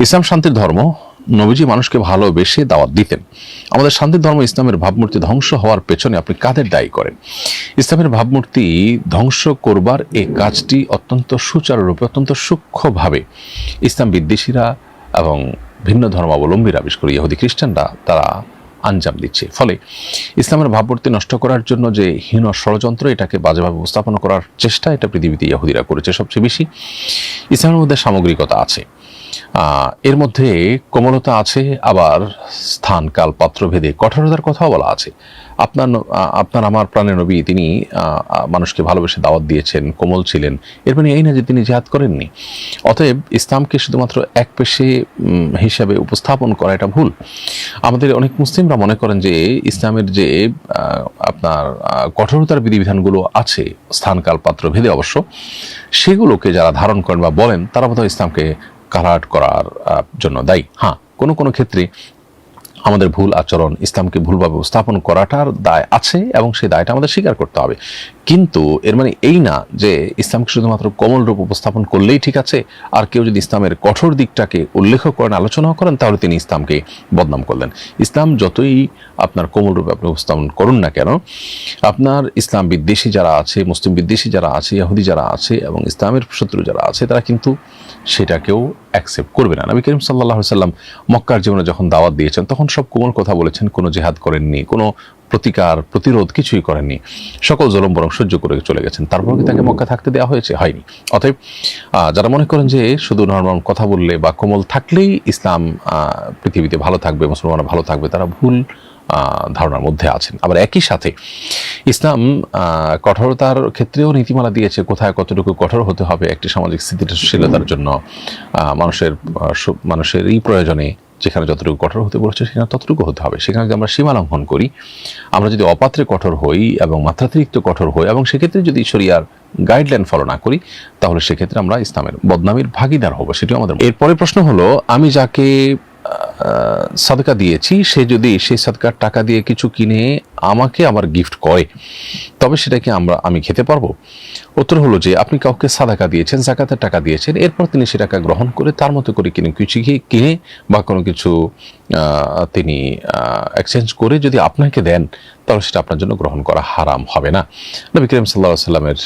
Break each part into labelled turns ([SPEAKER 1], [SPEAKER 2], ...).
[SPEAKER 1] ইসলাম শান্তির ধর্ম। নবীজি মানুষকে ভালোবেসে দাওয়াত দিতেন। আমাদের শান্তির ধর্ম ইসলামের ভাবমূর্তি ধ্বংস হওয়ার পেছনে আপনি কাদের দায়ী করেন? ইসলামের ভাবমূর্তি ধ্বংস করবার এই কাজটি অত্যন্ত সুচারুরূপে, অত্যন্ত সূক্ষ্মভাবে ইসলাম বিদ্বেষীরা এবং ভিন্ন ধর্মাবলম্বীরা, বিশেষ করে ইহুদি খ্রিস্টানরা, তারা আঞ্জাম দিচ্ছে। ফলে ইসলামের ভাবমূর্তি নষ্ট করার জন্য যে হীন ষড়যন্ত্র, এটাকে বাজেভাবে উপস্থাপন করার চেষ্টা, এটা পৃথিবীতে ইহুদিরা করেছে সবচেয়ে বেশি। ইসলামের মধ্যে সামগ্রিকতা আছে, এর মধ্যে কোমলতা আছে, আবার স্থান কাল পাত্রভেদে কঠোরতার কথাও বলা আছে। আপনার আমার প্রাণের নবী, তিনি মানুষকে ভালোবেসে দাওয়াত দিয়েছেন, কোমল ছিলেন। এর মানে এই না যে তিনি জিহাদ করেননি। অতএব ইসলামকে শুধুমাত্র এক পেশে হিসাবে উপস্থাপন করা এটা ভুল। আমাদের অনেক মুসলিমরা মনে করেন যে ইসলামের যে আপনার কঠোরতার বিধিবিধানগুলো আছে স্থান কাল পাত্র ভেদে, অবশ্য সেগুলোকে যারা ধারণ করেন বা বলেন, তারা বোধহয় ইসলামকে কালাট করার জন্য দায়ী। হ্যাঁ, কোনো কোনো ক্ষেত্রে আমাদের ভুল আচরণ, ইসলামকে ভুলভাবে উপস্থাপন করাটার দায় আছে এবং সেই দায়টা আমাদের স্বীকার করতে হবে। কিন্তু এর মানে এই না যে ইসলামকে শুধুমাত্র কোমল রূপ উপস্থাপন করলেই ঠিক আছে, আর কেউ যদি ইসলামের কঠোর দিকটাকে উল্লেখ করেন, আলোচনাও করেন, তাহলে তিনি ইসলামকে বদনাম করলেন। ইসলাম যতই আপনার কোমল রূপে আপনি উপস্থাপন করুন না কেন, আপনার ইসলাম বিদ্বেষী যারা আছে, মুসলিম বিদ্বেষী যারা আছে, ইহুদি যারা আছে এবং ইসলামের শত্রু যারা আছে, তারা কিন্তু সেটাকেও অ্যাকসেপ্ট করবে না। নবী করিম সাল্লাল্লাহু আলাইহি ওয়াসাল্লাম মক্কার জীবনে যখন দাওয়াত দিয়েছেন, তখন সব কোমল কথা বলেছেন, কোনো জিহাদ করেননি, কোনো প্রতিকার প্রতিরোধ কিছুই করেননি, সকল জুলুম বরং সহ্য করে চলে গেছেন। তারপর কি তাকে মক্কা থাকতে দেওয়া হয়েছে? হয়নি। অতএব যারা মনে করেন যে শুধু নরমাল কথা বললে বা কোমল থাকলেই ইসলাম পৃথিবীতে ভালো থাকবে, মুসলমানরা ভালো থাকবে, তারা ভুল ধারণার মধ্যে আছেন। আবার একই সাথে ইসলাম কঠোরতার ক্ষেত্রেও নীতিমালা দিয়েছে, কোথায় কতটুকু কঠোর হতে হবে একটি সামাজিক স্থিতিশীলতার জন্য, মানুষের এই প্রয়োজনে যেখানে যতটুকু কঠোর হতে বলছে সেখানে ততটুকু হতে হবে। সেখানে যদি আমরা সীমা লঙ্ঘন করি, আমরা যদি অপাত্রে কঠোর হই এবং মাত্রাতিরিক্ত কঠোর হই এবং সেক্ষেত্রে যদি শরিয়ার গাইডলাইন ফলো না করি, তাহলে সেক্ষেত্রে আমরা ইসলামের বদনামির ভাগিদার হব। সেটিও আমাদের। এরপরে প্রশ্ন হলো, আমি যাকে সাদকা দিয়েছি, সে যদি সেই সাদকার টাকা দিয়ে কিছু কিনে আমাকে আবার গিফট করে, তবে সেটাকে আমি খেতে পারবো? উত্তর হলো যে আপনি কাউকে সাদাকা দিয়েছেন, যাকাতের টাকা দিয়েছেন, এরপর তিনি সে টাকা গ্রহণ করে তার মতো করে কিছু কিনে বা কোনো কিছু তিনি এক্সচেঞ্জ করে যদি আপনাকে দেন, তাহলে সেটা আপনার জন্য গ্রহণ করা হারাম হবে না। নবী করিম সাল্লাল্লাহু আলাইহি ওয়াসাল্লামের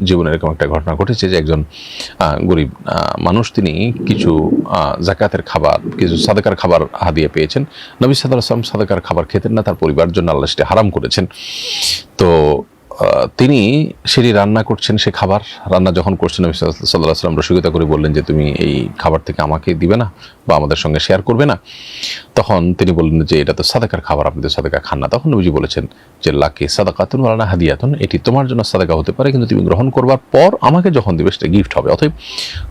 [SPEAKER 1] জীবনে এরকম একটা ঘটনা ঘটেছে যে একজন গরিব মানুষ, তিনি কিছু যাকাতের খাবার, কিছু সাদাকার খাবার হাদিয়া পেয়েছেন। নবী সাল্লাল্লাহু আলাইহি ওয়াসাল্লাম সাদাকার খাবার খেতেন না, তার পরিবারের জন্য আল্লাহ সেটা হারাম করেছেন। তো তিনি সেটি রান্না করছেন, সে খাবার রান্না যখন করছেন, নবী সাল্লাল্লাহু আলাইহি ওয়াসাল্লাম রসিকতা করে বললেন যে তুমি এই খাবার থেকে আমাকে দিবে না বা আমাদের সঙ্গে শেয়ার করবে না? তখন তিনি বললেন যে এটা তো সাদাকার খাবার, আপনি তো সাদাকা খান না। তখন নবীজি বলেছেন যে লাকি সাদাকাতুন ওয়া লানা হাদিয়াতুন, এটি তোমার জন্য সাদাকা হতে পারে, কিন্তু তুমি গ্রহণ করবার পর আমাকে যখন দিবে সেটা গিফট হবে। অতএব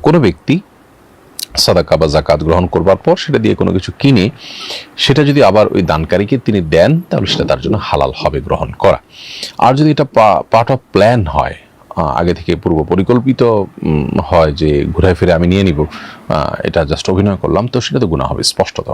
[SPEAKER 1] কোনো ব্যক্তি সাদাকা বা যাকাত গ্রহণ করবার পর সেটা দিয়ে কোনো কিছু কিনে সেটা যদি আবার ওই দানকারীকে তিনি দেন, তাহলে সেটা তার জন্য হালাল হবে গ্রহণ করা। আর যদি এটা পার্ট অফ প্ল্যান হয়, আগে থেকে পূর্ব পরিকল্পিত হয় যে ঘুরে ফিরে আমি নিয়ে নিব, এটা জাস্ট অভিনয় করলাম, তো সেটা তো গুনাহ হবে স্পষ্টত।